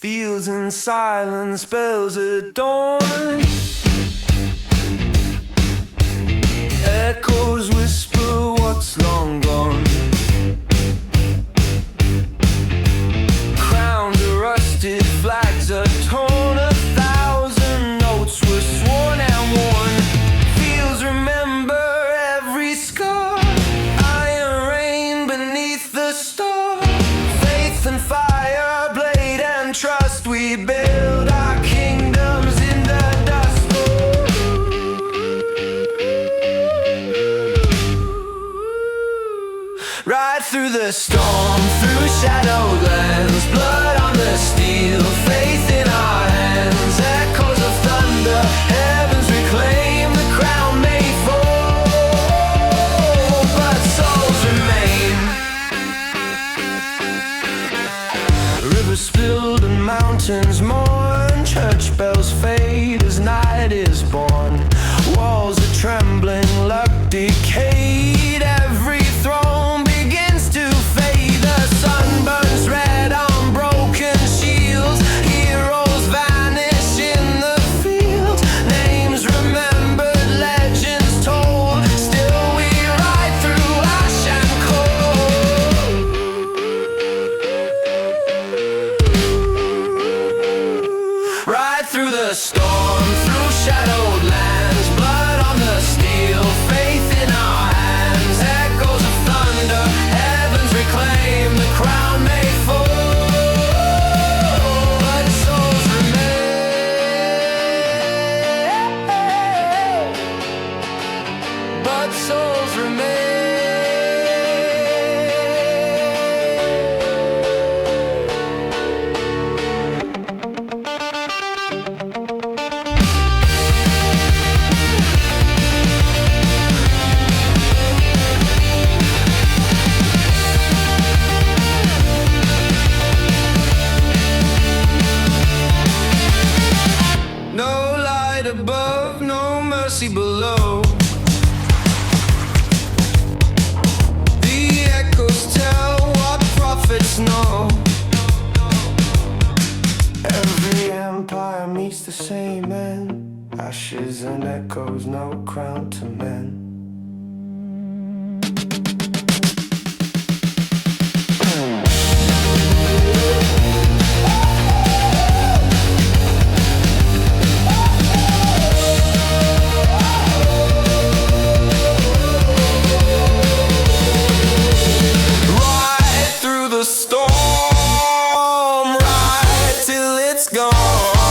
Fields in silence, bells at dawn. Echoes whisper what's long gone. Crowns are rusted, flags are torn. 1,000 notes were sworn and worn. Fields remember every scar. Iron rain beneath the star. Faith and fire, blade and trust. We build our kingdoms in the dust. Ride through the storm, through shadowed lands. Blood on the steel, faith in our hands. Echoes of thunder, heavens reclaim. The crown may fall, but souls remain. Rivers spilled and mountains mourn. Church bells fade as night is born. Walls are trembling, luck decayed. Every throne begins to fade. The sun burns red on broken shields. Heroes vanish in the field. Names remembered, legends told. Still we ride through ash and cold. Ride through the storm, through shadowed lands. Blood on the steel, faith in our hands. Echoes of thunder, heavens reclaim. The crown may fall, but souls remain. But souls remain. No light above, no mercy below. The echoes tell what prophets know. Every empire meets the same end. Ashes and echoes, no crown to mend. Ride through the storm, ride till it's gone.